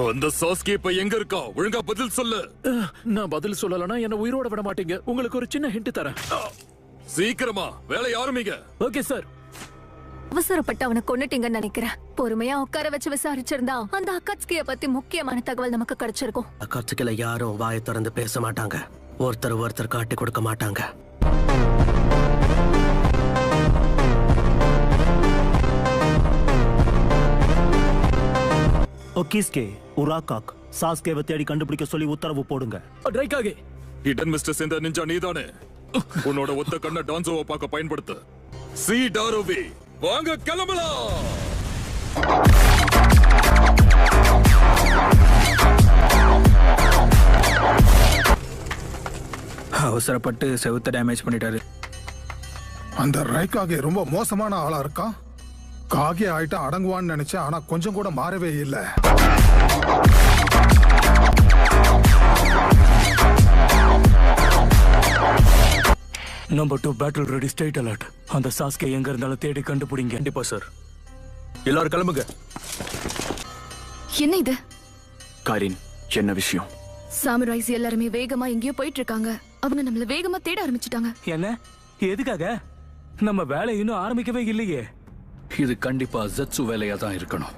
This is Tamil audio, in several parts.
அந்த சாஸ்கே இப்ப எங்க இருக்கா? ஒழுங்கா பதில் சொல்லு. நான் பதில் சொல்லலனா என்ன உயிரோட விட மாட்டீங்க. உங்களுக்கு ஒரு சின்ன ஹிண்ட் தரேன். சீக்கிரமா வேலைய ஆரம்பிங்க. Okay sir. அவசரப்பட்டு அவனை கொன்னுட்டீங்கன்னு நினைக்கிறேன். பொறுமையா உட்கார வச்சு விசாரிச்சிருந்தா அந்த அக்காட்ஸ்கிய பத்தி முக்கியமான தகவல் நமக்கு கிடைச்சிருக்கும். அக்காட்சிகளை யாரும் வாயை திறந்து பேச மாட்டாங்க. ஒருத்தர் காட்டி கொடுக்க மாட்டாங்க. ஒகிஸ்கே உராகாக் சாஸ்கேவை தேடி கண்டுபிடிக்க சொல்லி உத்தரவு போடுங்க. ட்ரைக்காகே. ஹிடன் மிஸ்டர் செந்த நிஞ்சா நீதானே? உன்னோட ஒத்த கண்ண டான்சோவை பார்க்க பயன்படுத்து. சி டாரோவி வாங்க கிளம்பலாம். அவசரப்பட்டு செவுத்த டேமேஜ் பண்ணிட்டாரு. அந்த ரைக்காகே ரொம்ப மோசமான ஆளா இருக்கான். காகே ஆயிட்டா அடங்குவான்னு நினைச்சேன், ஆனா கொஞ்சம் கூட மாறவே இல்லை. Number 2 battle ready, state alert. அந்த சாஸ்கே எங்க இருந்தாலும் தேடி கண்டுபிடிங்க. கண்டிப்பா சார். எல்லாரும் கிளம்புங்க. என்ன இது? காரின், என்ன விஷயம்? சாமுராய்ஸ் எல்லாருமே வேகமா எங்கேயோ போயிட்டு இருக்காங்க. அவங்க நம்மள வேகமா தேட ஆரம்பிச்சிட்டாங்க. என்ன? எதுக்காக? நம்ம வேலை இன்னும் ஆரம்பிக்கவே இல்லையே. இது கண்டிப்பா ஜெட்சு வேலையா தான் இருக்கணும்.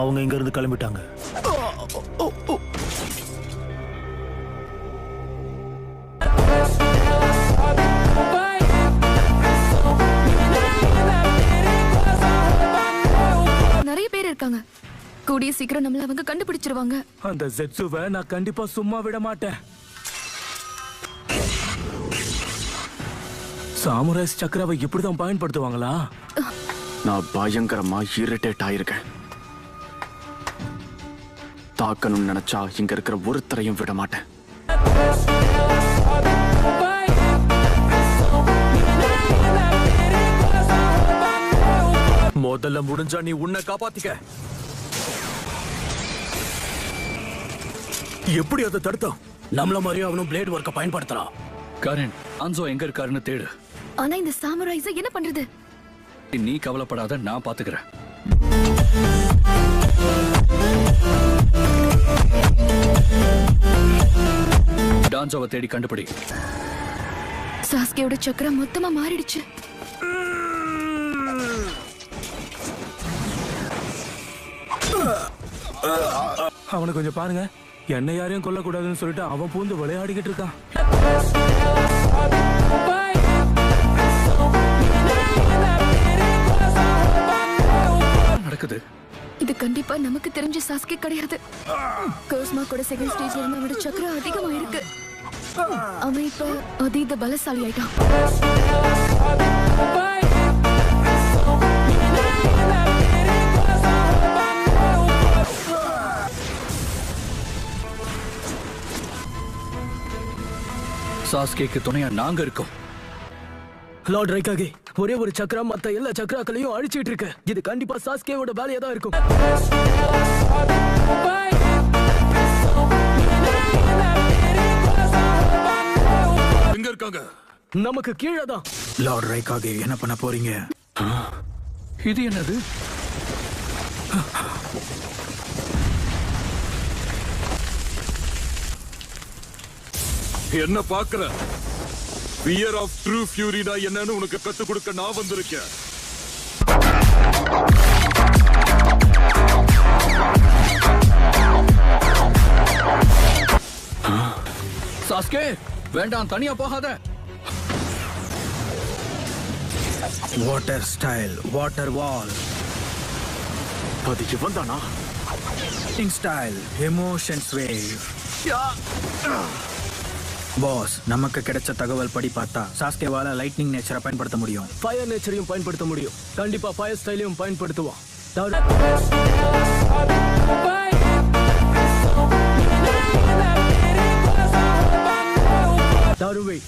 அவங்க இங்க இருந்து கிளம்பிட்டாங்க. நிறைய பேர் இருக்காங்க. கூடிய சீக்கிரம் நம்மள அவங்க கண்டுபிடிச்சிருவாங்க. அந்த ஜெட்சுவை நான் கண்டிப்பா சும்மா விட மாட்டேன். சாமுராய்ஸ் சக்கராவை இப்படிதான் பயன்படுத்துவாங்களா? நான் பயங்கரமா இரிட்டேட் ஆயிருக்கேன். தாக்கணும்னு நினைச்சா இங்க இருக்கிற ஒருத்தரையும் விட மாட்டேன். முதல்ல முடிஞ்சா நீ உன்னை காப்பாத்திக்க. எப்படி அதை தடுத்தான்? நம்மள மாதிரியும் அவனும் பிளேட் ஒர்க்க பயன்படுத்தலாம். கரண், அன்சோ எங்க இருக்காருன்னு தேடு. ஆனா இந்த சாமுராய்ஸ என்ன பண்றது? நீ கவலைப்படாத, நான் பாத்துக்கிறேன். டான்சோவை தேடி கண்டுபிடி. சாஸ்கேயோட சக்கரம் மொத்தமா மாறிடுச்சு. அவனை கொஞ்சம் பாருங்க. என்ன யாரையும் கொல்லக்கூடாதுன்னு சொல்லிட்டு அவன் பூந்து விளையாடிக்கிட்டு இருக்கான். நடக்குது. இது கண்டிப்பா நமக்கு தெரிஞ்ச சாஸ்கே கிடையாது. கோஸ்மா கூட செகண்ட் ஸ்டேஜ்ல இருந்து அவனோட சக்கரம் அதிகமா இருக்கு. அவன் இப்ப அதீத பலசாலி ஆயிட்டான். சாஸ்கேக்கு துணையா நாங்க இருக்கோம். லார்ட் ரைக்காகே, ஒரே ஒரு சக்கரம் மத்த எல்லா சக்கராக்களையும் அழிச்சிட்டு இருக்கு. இது கண்டிப்பா சாஸ்கேவோட வேலையா தான் இருக்கும். எங்க இருக்காங்க? நமக்கு கீழே தான். லார்ட் ரைக்காகே, என்ன பண்ண போறீங்க? இது என்னது? என்ன பாக்குற? Fear of true fury da என்னன்னு உனக்கு கத்து கொடுக்க நான் வந்திருக்கேன். சாஸ்கே, வேண்டாம், தனியா போகாத. வாட்டர் ஸ்டைல், வாட்டர் வால். அது இவன் தானா? Style, emotions wave. பாஸ், நமக்கு கிடைச்ச தகவல் படி பார்த்தா சாஸ்கேவால லைட்னிங் நேச்சரை பயன்படுத்த முடியும். ஃபயர் நேச்சரையும் பயன்படுத்த முடியும். கண்டிப்பா ஃபயர் ஸ்டைலையும் பயன்படுத்துவான். தாருவே,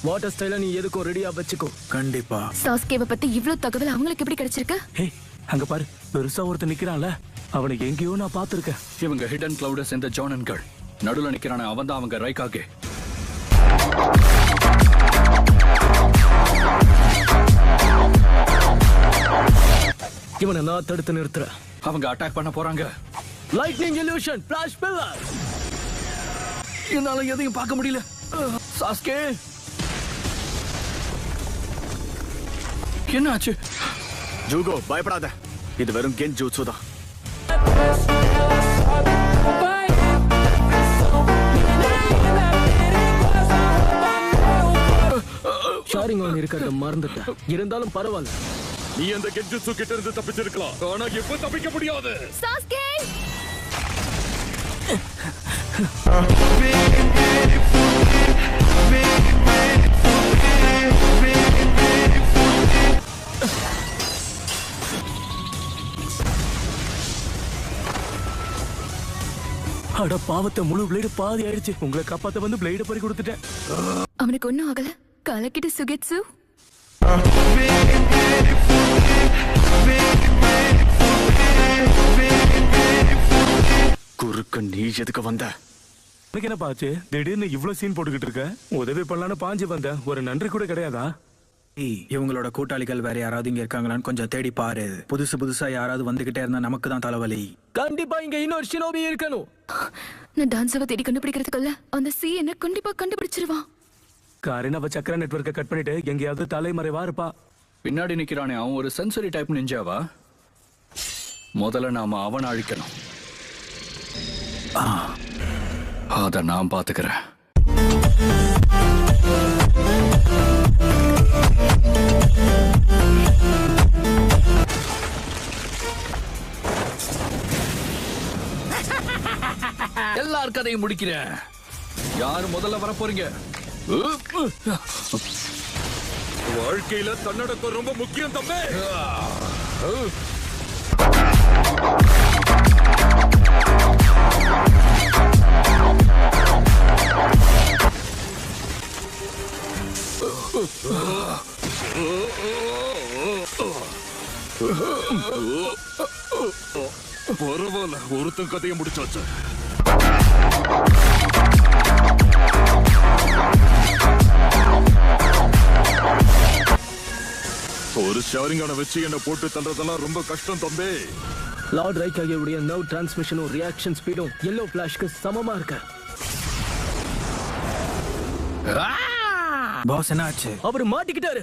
வாட்டர் ஸ்டைல நீ எதுக்கும் ரெடியா வச்சுக்கோ. கண்டிப்பா. சாஸ்கேவை பத்தி இவ்ளோ தகவல் அவங்களுக்கு எப்படி கிடைச்சிருக்கு? ஹே, அங்க பாரு, பெருசா ஒருத்தர் நிக்கிறான்ல, அவனை எங்கேயோ நான் பாத்துருக்கேன். இவங்க ஹிடன் கிளவுட சேர்ந்த ஜானன்கள். நடுவுல நிக்கிறானே அவன் தான் அவங்க ரைக்காகே. இவனை நான் தடுத்து நிறுத்துறேன். அவங்க அட்டாக் பண்ண போறாங்க. Lightning illusion flash pillar. என்னால எதையும் பார்க்க முடியல. சாஸ்கே என்னாச்சு? ஜூகோ பயப்படாத, இது வெறும் கென் ஜூட்சு தான். ஷாரிங் ஆன் இருக்கிறத மறந்துட்டேன். இருந்தாலும் பரவாயில்ல. நீ அந்த கென்ஜுட்சு கிட்ட இருந்து தப்பிச்சிருக்கலாம், ஆனா இப்ப தப்பிக்க முடியாது. சாஸ்கே அட பாவத்தை, முழு பிளேடு பாதி ஆயிடுச்சு. உங்களை காப்பாத்த வந்து பிளேட பறி கொடுத்துட்டேன். அவனுக்கு ஒண்ணும் ஆகல. கலக்கிட்டு சுகெட்சு. குறுக்க நீ எதுக்கு வந்த? எனக்கு என்ன பாச்சு, திடீர்னு இவ்வளவு சீன் போட்டுக்கிட்டு இருக்க? உதவி பண்ணலான்னு பாஞ்சு வந்தேன், ஒரு நன்றி கூட கிடையாதா? இவங்களோட கூட்டாளிகள் வேற யாராவது இங்க இருக்காங்களான்னு கொஞ்சம் தேடி பாரு. புதுசா யாராவது வந்துகிட்டே இருந்தா நமக்கு தான் தலைவலி. கண்டிப்பா இங்க இன்னொரு ஷினோபி இருக்கணும். நான் டான்ஸவை தேடி கண்டுபிடிக்கிறதுக்குள்ள அந்த சி என்ன கண்டிப்பா கண்டுபிடிச்சிருவான். காரின் சக்கர நெட்வொர்க்கை கட் பண்ணிட்டு எங்கேயாவது தலைமறைவா இருப்பா. பின்னாடி நிக்கிறானே அவன் ஒரு சென்சரி டைப் நிஞ்சாவா? முதல்ல நாம அவனை அழிக்கணும். அத நான் பாத்துக்கிறேன். எல்லார் கதையும் முடிக்கிறேன். யாரு முதல்ல வர போறீங்க? வாழ்க்கையில தன்னடக்கம் ரொம்ப முக்கியம் தம்பி. பரவாயில்ல, ஒருத்தன் கதையை முடிச்சாச்சு. ஒரு ஷேரிங்கான வச்சு என்ன போட்டு தள்ளுறதெல்லாம் ரொம்ப கஷ்டம் தம்பி. லார்ட் ரைக்காகேவுடைய நர்வ் டிரான்ஸ்மிஷனும் ரியாக்ஷன் ஸ்பீடும் எல்லோ ஃபிளாஷ்க்கு சமமா இருக்கு. பாஸ் என்னாச்சு? அவர் மாட்டிக்கிட்டாரு.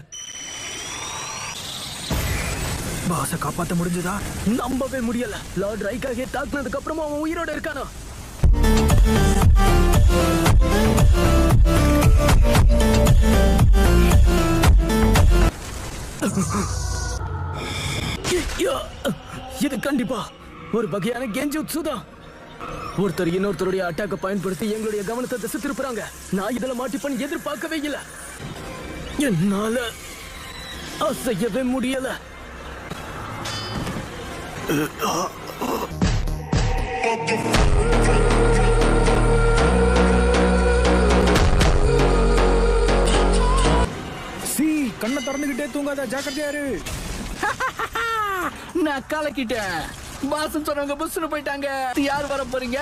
பாஸை காப்பாத்த முடிஞ்சதா? நம்பவே முடியல. லார்ட் ரைக்காகே தாக்குனதுக்கு அப்புறமா அவன் உயிரோட இருக்கானா? இது கண்டிப்பா ஒரு வகையான கென்ஜுட்சு தான். ஒருத்தர் இன்னொருத்தருடைய அட்டாக்க பயன்படுத்தி எங்களுடைய கவனத்தை திசை திருப்புறாங்க. நான் இதுல மாட்டிப்பேன் எதிர்பார்க்கவே இல்லை. என்னால அசையவே முடியல. சி கண்ணை திறந்துகிட்டே தூங்காத, ஜாக்கிரதையா இரு. நான் கலக்கிட்டேன். பாஸ் சொன்னவங்க புஷ்னு போயிட்டாங்க. யார் வர போறீங்க?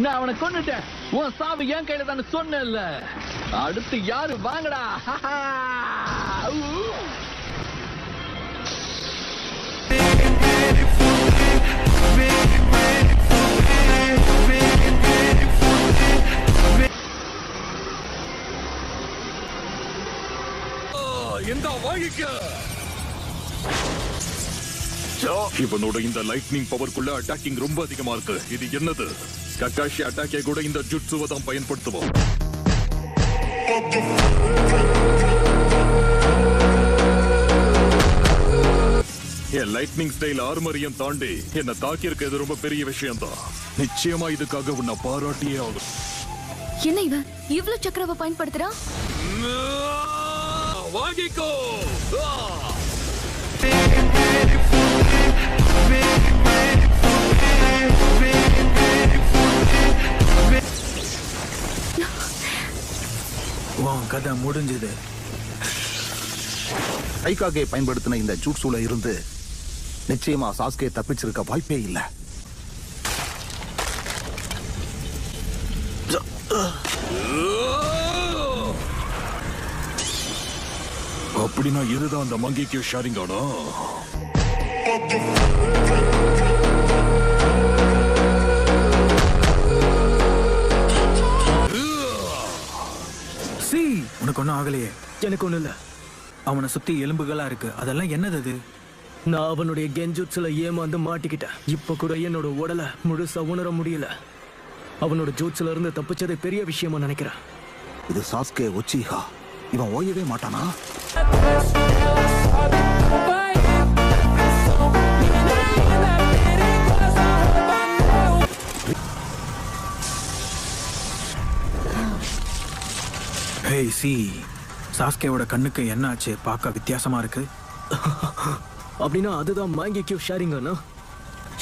நான் அவனை கொன்னுட்டேன். உன் சாவு என் கையில தானே சொன்னேன்ல. அடுத்து யாரு வாங்கடா. இந்த வாங்கிக்க. இவனோட இந்த லைட்னிங் பவர்க்குள்ள அட்டாக்கிங் ரொம்ப அதிகமா இருக்கு. இது என்னது? கக்காஷி அட்டாக்கே கூட இந்த ஜுட்சுவை தான் பயன்படுத்துவோம். என் லைட்னிங் ஸ்டைல் ஆர்மரியம் தாண்டி என்ன தாக்கி இருக்க இது ரொம்ப பெரிய விஷயம் தான். நிச்சயமா இதுக்காக உன்னை பாராட்டியே ஆகும். என்ன இவன் இவ்வளவு சக்கரவை பயன்படுத்துறான்? வாங்கிக்கோ. கதை முடிஞ்சது. ரைக்காகே பயன்படுத்தின இந்த ஜூட்ஸுல இருந்து நிச்சயமா சாஸ்கே தப்பிச்சிருக்க வாய்ப்பே இல்ல. அப்படின்னா இதுதான் அந்த மங்கிக்கு ஷாரிங்கானா? உனக்கு ஒன்றும் ஆகலையே? எனக்கு ஒண்ணு இல்ல. அவனை சுத்தி எலும்புகளா இருக்கு, அதெல்லாம் என்னது அது? நான் அவனுடைய கெஞ்சுட்ஸ்ல ஏமாந்து மாட்டிக்கிட்டேன். இப்ப கூட என்னோட உடலை முழுசா உணர முடியல. அவனோட ஜூட்ஸ்ல இருந்து தப்பிச்சதே பெரிய விஷயமா நினைக்கிறேன். இது சாஸ்கே உச்சிஹா. இவன் ஓயவே மாட்டானா? ஹே சி, சாஸ்கேவோட கண்ணுக்கு என்ன ஆச்சு? பார்க்க வித்தியாசமா இருக்கு. அப்படின்னா அதுதான் மாங்கிக்யூ ஷாரிங்கானா?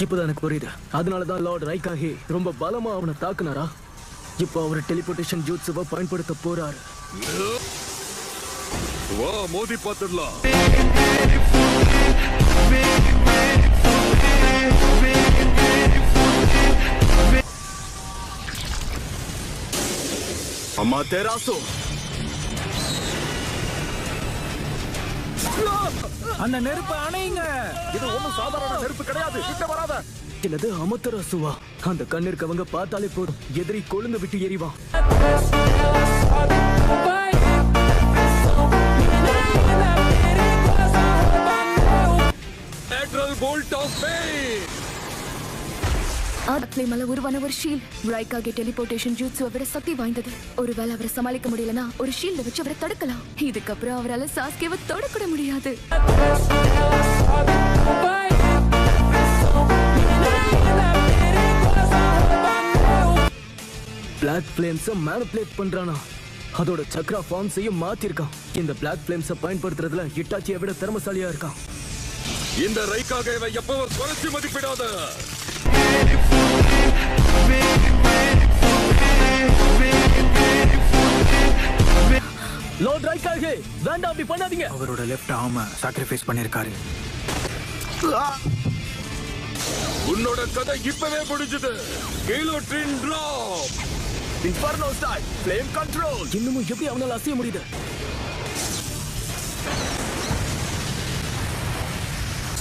இப்பதான் எனக்கு புரியுது. அதனாலதான் லார்ட் ரைகாகே ரொம்ப பலமா அவனை தாக்குனாரா? இப்போ அவர் டெலிபோர்டேஷன் ஜூட்ஸுவை பயன்படுத்த போறாரு. வா மோதி பார்த்துடலாம். அம்மா தெராசோ, அந்த நெருப்பு அணையுங்க. இது ஒண்ணும் சாதாரண நெருப்பு கிடையாது. கிட்ட வராத. என்னது அமத்தராசுவா? அந்த கண்ணிற்கவங்க பார்த்தாலே போதும், எதிரி கொழுந்து விட்டு எரிவான். ஆத்லேமல உருவான ஒரு ஷீல்ட் ரைக்காகே டெலிபோர்டேஷன் ஜூட்ஸுவை விட சக்தி வாய்ந்தது. ஒருவேளை அவரை சமாளிக்க முடியலனா ஒரு ஷீல்ட வச்சு அவரை தடுக்கலாம். இதுக்கப்புறம் அவரால் சாஸ்கேவை தொடக்கூட முடியாது. பிளாக் ஃப்ளேம்ஸை மேனிபுலேட் பண்றானா? அதோட சக்ரா ஃபார்ம்ஸையும் மாத்திருக்கான். இந்த பிளாக் ஃப்ளேம்ஸை பயன்படுத்துறதுல இட்டாச்சியை விட திறமசாலியா இருக்கான். இந்த ரைக்காகேவை எப்பவும் குறைச்சி மதிப்பிடாத. லார்ட் ரைகாகே, வேண்டாம், அப்படி பண்ணாதீங்க. அவரோட லெஃப்ட் ஆர்ம சாக்ரிஃபைஸ் பண்ணிருக்காரு. உன்னோட கதை இப்பவே முடிஞ்சது. Guillotine drop. Inferno style flame control. இன்னமும் எப்படி அவனால அசைய முடியுது?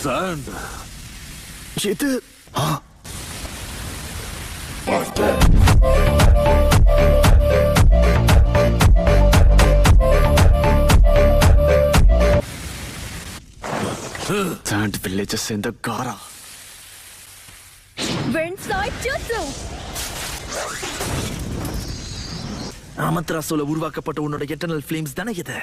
சாண்ட். இது சாண்ட் வில்லேஜ் சேர்ந்த காரா. அமத்ராசோல உருவாக்கப்பட்ட உன்னோட எட்டர்னல் ஃப்ளேம்ஸ் தானே இது?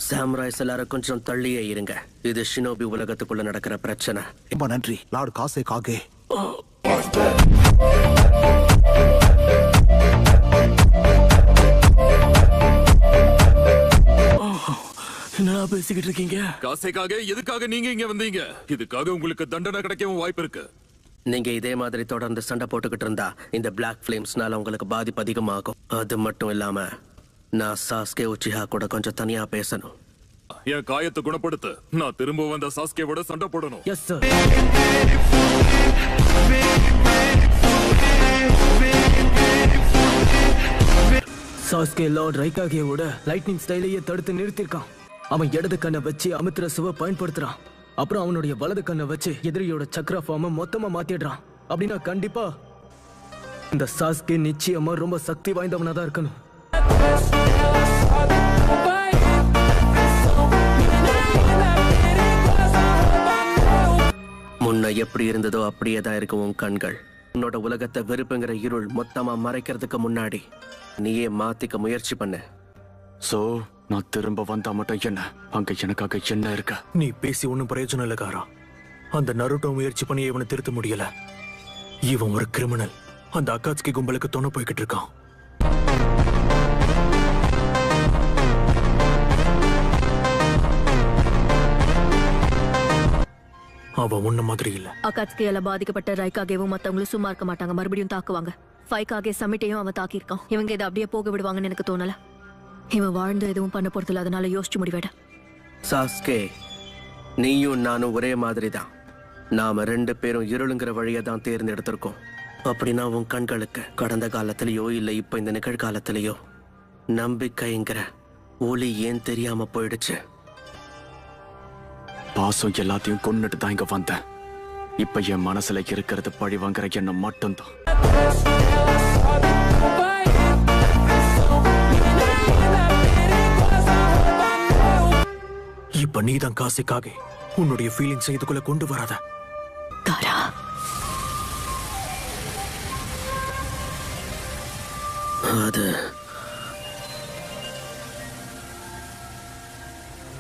சாமுராய்ஸ் எல்லாரும் கொஞ்சம் தள்ளியே இருங்க. இது ஷினோபி உலகத்துக்குள்ள நடக்கிற பிரச்சனை. ரொம்ப நன்றி லார்ட் காசே காகே. என்னடா பேசிக்கிட்டு இருக்கீங்க? காசேக்காக எதுக்காக நீங்க இங்க வந்தீங்க? இதுக்காக உங்களுக்கு தண்டனை கிடைக்கவும் வாய்ப்பு இருக்கு. நீங்க இதே மாதிரி தொடர்ந்து சண்டை போட்டுக்கிட்டு இருந்தா இந்த பிளாக் ஃபிளேம்ஸ்னால உங்களுக்கு பாதிப்பு அதிகமாகும். அது மட்டும் இல்லாம நான் சாஸ்கே உச்சிஹா கூட கொஞ்சம் தனியா பேசணும். என் காயத்தை குணப்படுத்த நான் திரும்ப வந்த சாஸ்கேவோட சண்டை போடணும். Yes sir. சாஸ்கே லார்ட் ரைகாகேவோட லைட்னிங் ஸ்டைலையே தடுத்து நிறுத்திருக்கான். அவன் இடது கண்ணை வச்சு அமித்ரசுவை பயன்படுத்துறான். அப்புறம் அவனுடைய வலது கண்ணை வச்சு எதிரியோட சக்ரா ஃபார்மை மொத்தமா மாத்திடுறான். அப்படின்னா கண்டிப்பா இந்த சாஸ்கே நிச்சயமா ரொம்ப சக்தி வாய்ந்தவனா தான் இருக்கணும். முன்ன எப்படி இருந்ததோ அப்படியே தான் இருக்கும் உன் கண்கள். உன்னோட உலகத்தை வெறுப்புங்கிற இருள் மொத்தமா மறைக்கிறதுக்கு முன்னாடி நீயே மாத்திக்க முயற்சி பண்ண. சோ நான் திரும்ப வந்தா மட்டும் என்ன? அங்க எனக்காக என்ன இருக்க? நீ பேசி ஒன்னும் பிரயோஜனம் இல்ல காரா. அந்த நருட்டோ முயற்சி பண்ணி இவனை திருத்த முடியல. இவன் ஒரு கிரிமினல். அந்த அக்காட்ஸ்கி கும்பலுக்கு துணை போய்கிட்டு இருக்கான். அவன் உன்ன மாதிரி இல்ல. அகாட்ஸ்கியால பாதிக்கப்பட்ட ரைக்காகேவும் மத்தவங்களும் சும்மா இருக்க மாட்டாங்க. மறுபடியும் தாக்குவாங்க. ஃபைக்காகே சமிட்டையும் அவன் தாக்கியிருக்கான். இவங்க இதை அப்படியே போக விடுவாங்கன்னு எனக்கு தோணல. இவன் வாழ்ந்து எதுவும் பண்ண போறதில்ல, அதனால யோசிச்சு முடிவேட. சாஸ்கே, நீயும் நானும் ஒரே மாதிரி தான். நாம 2 பேரும் இருளுங்கிற வழியை தான் தேர்ந்தெடுத்திருக்கோம். அப்படின்னா உன் கண்களுக்கு கடந்த காலத்திலேயோ இல்லை இப்ப இந்த நிகழ்காலத்திலேயோ நம்பிக்கைங்கிற ஒளி ஏன் தெரியாம போயிடுச்சு? பாசம் எல்லாத்தையும் கொன்னுட்டு தான் இங்க வந்தேன். இப்ப என் மனசுல இருக்கிறது பழி வாங்குற எண்ணம் மட்டும்தான். இப்ப நீதான் காசிக்காக உன்னுடைய ஃபீலிங்ஸ் இதுக்குள்ள கொண்டு வராத. தாரா,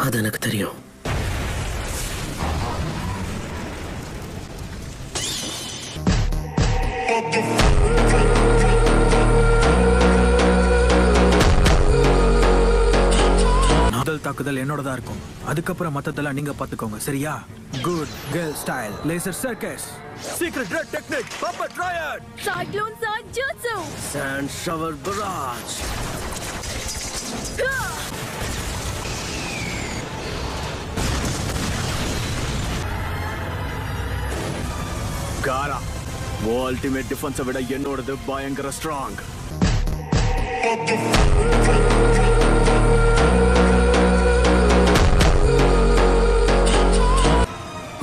அது எனக்கு தெரியும். முதல் தாக்குதல் என்னோட தான் இருக்கும். அதுக்கப்புறம் மத்ததெல்லாம் நீங்க பாத்துக்கோங்க, சரியா? Good girl style laser circus, secret red technique, puppet triad, cyclone சான் jutsu, sand shower barrage. Gaara, oh ultimate டிஃபென்ஸை விட என்னோடது பயங்கர ஸ்ட்ராங்.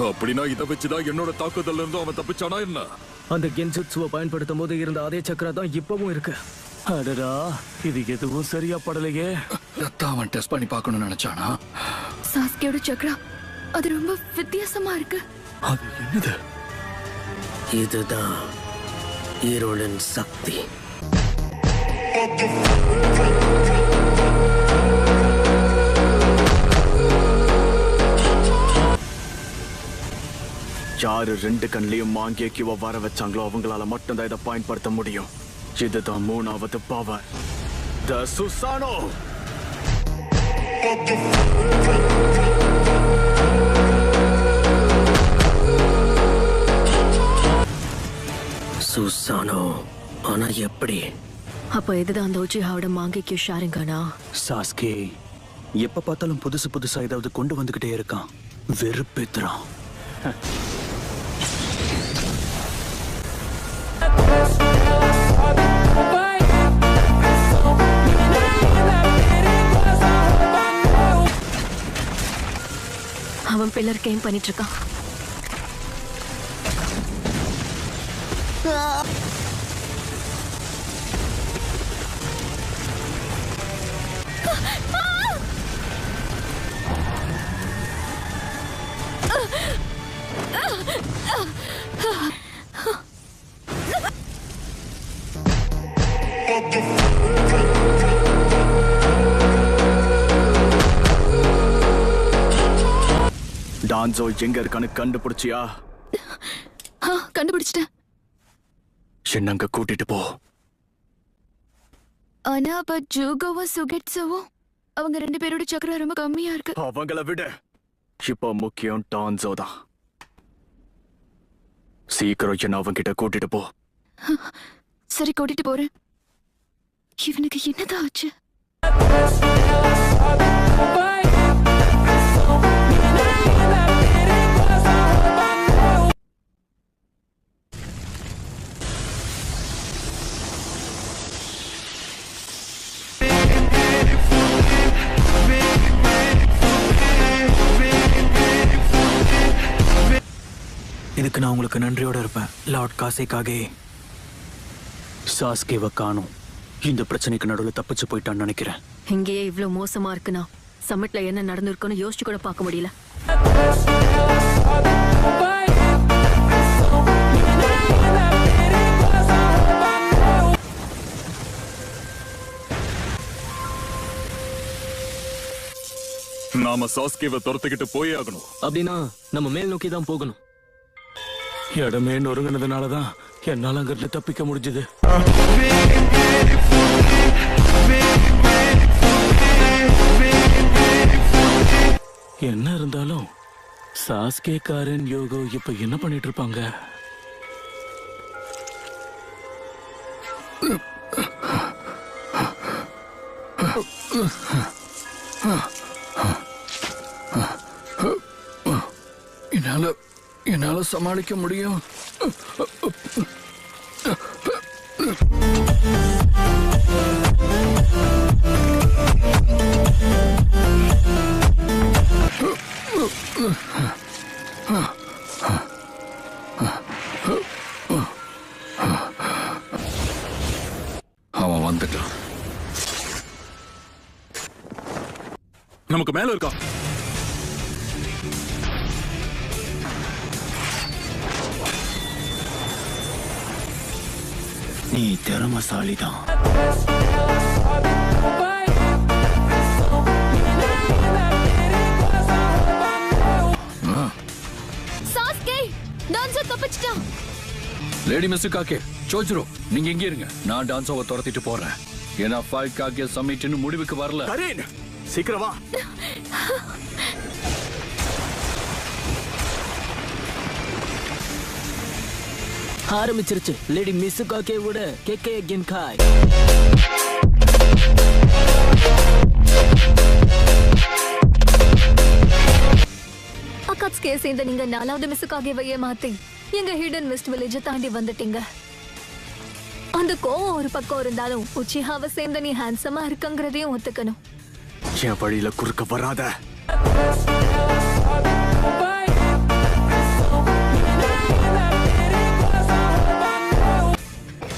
அப்படின்னா இதை வச்சுதான் என்னோட தாக்குதல்ல இருந்து அவன் தப்பிச்சானா என்ன? அந்த கென்ஜுட்சுவை பயன்படுத்தும் போது இருந்த அதே சக்கரா தான் இப்பவும் இருக்கு. அடடா, இது எதுவும் சரியா படலையே. அவன் டெஸ்ட் பண்ணி பார்க்கணும்னு நினைச்சானா? சாஸ்கேயோட சக்ரா அது ரொம்ப வித்தியாசமா இருக்கு. அது என்னது? இதுதான் இருளின் சக்தி. யாரு 2 கண்ணிலையும் மாங்கிய கியூவை வர வச்சாங்களோ அவங்களால மட்டும்தான் இதை பயன்படுத்த முடியும். இதுதான் 3வது பவர், த சுசானோ. சுசானோ, ஆனா எப்படி? அப்ப இதுதான் அந்த உச்சிஹாவோட மாங்கிக்கு ஷாரிங்கானா? சாஸ்கே எப்ப பார்த்தாலும் புதுசு புதுசா ஏதாவது கொண்டு வந்துகிட்டே இருக்கான், வெறுப்பேத்துறான். அவன் பில்லர் கேம் பண்ணிட்டு இருக்கான். டான்சோ எங்க இருக்கான்னு கண்டுபிடிச்சியா? கண்டுபிடிச்சிட்டேன். என்ன அங்க கூட்டிட்டு போ. ஆனா அப்ப ஜூகோவும் சுகெட்ஸோவும் அவங்க 2 பேரோட சக்கரம் ரொம்ப கம்மியா இருக்கு. அவங்கள விட இப்ப முக்கியம் டான்சோ தான். சீக்கிரம் என்ன அவங்கிட்ட கூட்டிட்டு போ. சரி, கூட்டிட்டு போறேன். இவனுக்கு என்னதான் ஆச்சு? இதுக்கு நான் உங்களுக்கு நன்றியோட இருப்பேன், லார்ட் காசேக்காகே. சாஸ்கேவை காணோம். இந்த பிரச்சனைக்கு நடுவில் தப்பிச்சு போயிட்டான்னு நினைக்கிறேன். இங்கேயே இவ்வளவு மோசமா இருக்குன்னா சம்மிட்ல என்ன நடந்திருக்குன்னு யோசிச்சு கூட பார்க்க முடியல. நாம சாஸ்கேவை துரத்துக்கிட்டு போயே ஆகணும். அப்படின்னா நம்ம மேல் நோக்கி தான் போகணும். இடமே நொறுங்கினதுனாலதான் என்னால அங்கிருந்து தப்பிக்க முடிஞ்சது. என்ன இருந்தாலும் சாஸ்கே காரன் யோகோ இப்ப என்ன பண்ணிட்டு இருப்பாங்க? என்னால சமாளிக்க முடியும். அவன் வந்துட்டான். நமக்கு மேல இருக்கான். நீ திறமசாலிதான். சாஸ்கே டான்ஸோ தப்பிச்சிட்டான். லேடி மிசுகாகே, சோஜ்ரோ, நீங்க எங்க இருங்க. நான் டான்ஸோவை துரத்திட்டு போறேன். ஏன்னா ஃபைட் காகே சம்மிட்னு முடிவுக்கு வரல. கரீன், சீக்கிரம் வா. ஆரம்பிச்சிருச்சு. Lady மிசுகாகேவோட KK கென்காய். அக்காட்ஸ்கே சேர்ந்த நீங்க 4வது மிசுகாகேவையே மாத்தி எங்க ஹிடன் வெஸ்ட் வில்லேஜை தாண்டி வந்துட்டீங்க. அந்த கோவம் ஒரு பக்கம் இருந்தாலும் உச்சிஹாவை சேர்ந்த நீ ஹேண்ட்ஸமா இருக்கங்கிறதையும் ஒத்துக்கணும். என் வழியில குறுக்க வராத.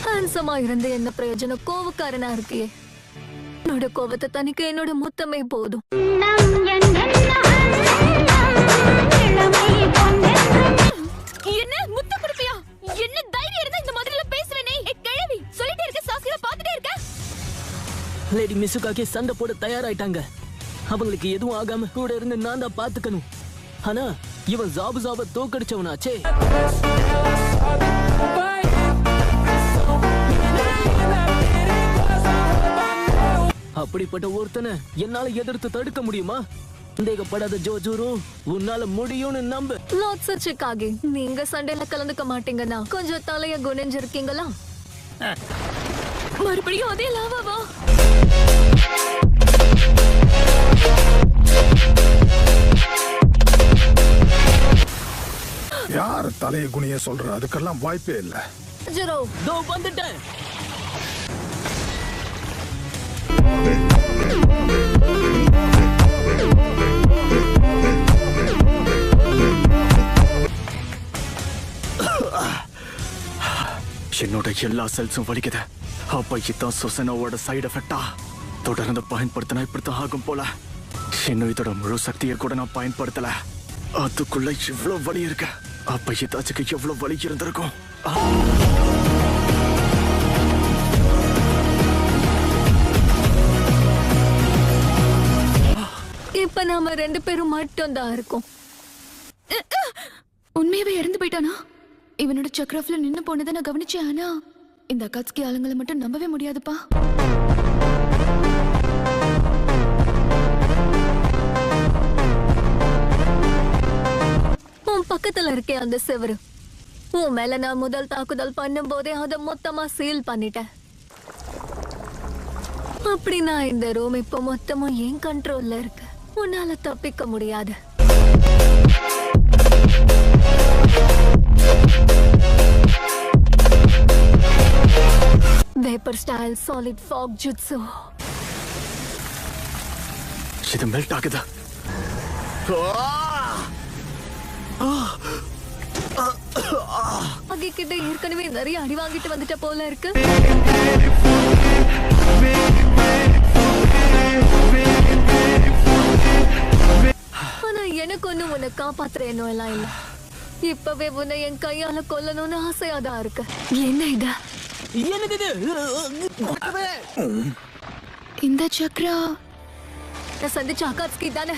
ஹேண்ட்ஸமா இருந்து என்ன பிரயோஜனம்? கோவக்காரனா இருக்கியே. என்னோட கோவத்தை தனிக்க என்னோட மொத்தமே போதும். என்ன முத்த குடுப்பியா? என்ன தைரியம் இருந்தா இந்த மாதிரி எல்லாம் பேசுவேனே? கிழவி சொல்லிட்டே இருக்க, சாஸ்கியை பாத்துட்டே இருக்க. லேடி மிசுகாகே சண்டை போட தயாராயிட்டாங்க. அவங்களுக்கு எதுவும் ஆகாம கூட இருந்து நான் தான் பாத்துக்கணும். ஆனா இவன் ஜாப தோக்கடிச்சவனாச்சே. அப்படிப்பட்ட ஒருத்தனை என்னால எதிர்த்து தடுக்க முடியுமா? சந்தேகப்படாத ஜோஜூரு, உன்னால முடியும்னு நம்பு. லார்ட் சச்சிகாகே, நீங்க சண்டையில கலந்துக்க மாட்டீங்கன்னா கொஞ்சம் தலைய குனிஞ்சிருக்கீங்களா? மறுபடியும் அதே லாவாவா? யார் தலைய குனிய சொல்ற? அதுக்கெல்லாம் வாய்ப்பே இல்ல. ஜெரோ, தோ வந்துட்டேன். என்னோட எல்லா செல்ஸும் வலிக்குது. அப்ப இதான் சுசனோவோட சைடு எஃபெக்டா? தொடர்ந்து பயன்படுத்தினா இப்படித்தான் ஆகும் போல. இன்னும் இதோட முழு சக்தியை கூட நான் பயன்படுத்தல. அதுக்குள்ள இவ்வளவு வலி இருக்கு. அப்ப இதாச்சுக்கு எவ்வளவு வலி இருந்திருக்கும். இப்ப நாம 2 பேரும் மட்டும் தான் இருக்கோம். உண்மையாவே இறந்து போயிட்டானா? இவனோட சக்கரஃப்ல நின்னு போனதை நான் கவனிச்சேன். ஆனா இந்த அக்காட்ஸ்கி ஆளுங்களை மட்டும் நம்பவே முடியாதுப்பா. உன் பக்கத்துல இருக்கே அந்த செவரு, உன் மேல நான் முதல் தாக்குதல் பண்ணும் போதே அதை மொத்தமா சீல் பண்ணிட்டேன். அப்படின்னா இந்த ரூம் இப்ப மொத்தமும் என் கண்ட்ரோல்ல இருக்கு. உன்னால தப்பிக்க முடியாது. Vapour style solid fog jutsu. இது மெல்ட் ஆகுதா? அகிட்ட ஏற்கனவே நிறைய அடி வாங்கிட்டு வந்துட்ட போல இருக்கு. ஆனா எனக்கு ஒண்ணு உன்னை காப்பாத்துற எண்ணம் எல்லாம் இல்ல. இப்பவே உன்னை என் கையால கொல்லணும்னு ஆசையாதான் இருக்கு. என்ன இது? இந்த சக்ரா நான் சந்திச்ச அக்காட்ஸ்கி தானே?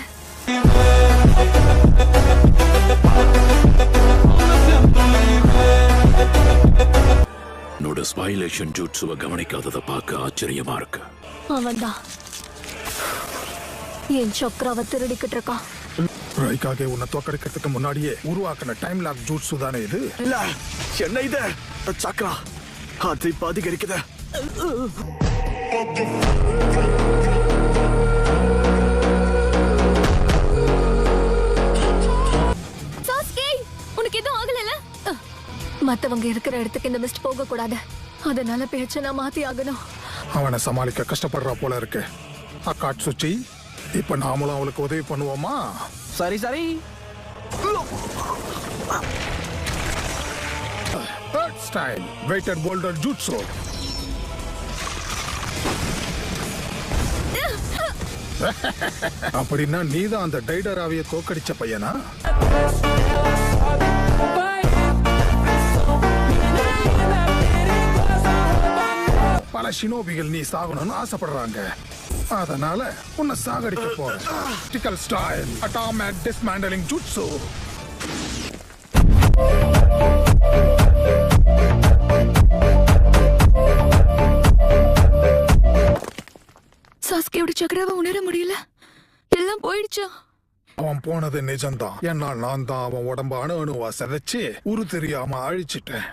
என்னோட ஸ்பைலேஷன் ஜூட்ஸுவை கவனிக்காததை பார்க்க ஆச்சரியமா இருக்கு. அவன்தான் என் சக்ராவை திருடிக்கிட்டு இருக்கான். ரைக்காகே உன்னை தோக்கடிக்கிறதுக்கு முன்னாடியே உருவாக்கின டைம் லாக் ஜூட்ஸு தானே இது? இல்ல, என்ன இது? சக்ரா அது இப்ப அதிகரிக்குது. சாஸ்கே, உனக்கு ஏதோ மத்தவங்க இருக்கிற இடத்துக்கு இந்த மிஸ்ட் போக கூடாது. அதனால பேச்ச நான் மாத்தி ஆகணும். அவனை சமாளிக்க கஷ்டப்படுறா போல இருக்கு. அக்காட்சுச்சி, இப்ப நாமளும் அவளுக்கு உதவி பண்ணுவோமா? சரி சரி. Style weighted boulder jutsu. அப்படின்னா நீதான் அந்த டைடராவிய தோக்கடிச்ச பையனா? பல ஷினோபிகள் நீ சாகணும்னு ஆசைப்படுறாங்க. அதனால உன்னை சாகடிக்க போறேன். டிக்கல் ஸ்டைல் அட்டாமிக் டிஸ்மேண்டலிங் ஜூட்சு. சாஸ்கேயோட சக்கராவை உணர முடியல. எல்லாம் போயிடுச்சா? அவன் போனது நிஜம்தான். ஏன்னா நான் தான் அவன் உடம்ப அணு அணுவா சிதைச்சு உரு தெரியாம அழிச்சிட்டேன்.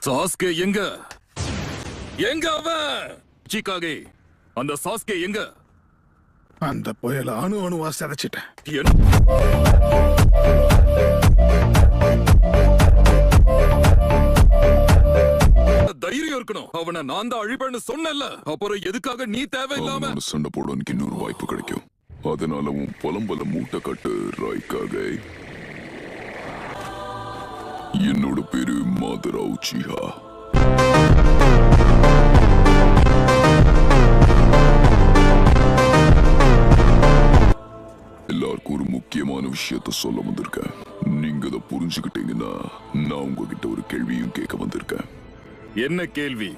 சாஸ்கே எங்க? எங்க அவன்? சிகாகே, அந்த சாஸ்கே எங்க? அந்த புயல அணு அணுவா சிதைச்சிட்டேன். தைரியம் இருக்கணும். அவனை நான் தான் அழிப்பேன்னு சொன்னல. அப்புறம் எதுக்காக நீ தேவையில்லாம சண்டை போட இன்னொரு வாய்ப்பு கிடைக்கும். அதனால உன் புலம்பல மூட்டை கட்டு ராய்க்காக. என்னோட பேரு மாதரா உச்சிஹா. எல்லாருக்கும் ஒரு முக்கியமான விஷயத்த சொல்ல வந்திருக்கேன். நீங்க அதை புரிஞ்சுக்கிட்டீங்கன்னா நான் உங்ககிட்ட ஒரு கேள்வியும் கேட்க வந்திருக்கேன். என்ன கேள்வி?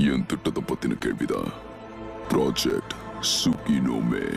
என் திட்டத்தை பத்தின கேள்விதான். ப்ராஜெக்ட் சுகினோமே.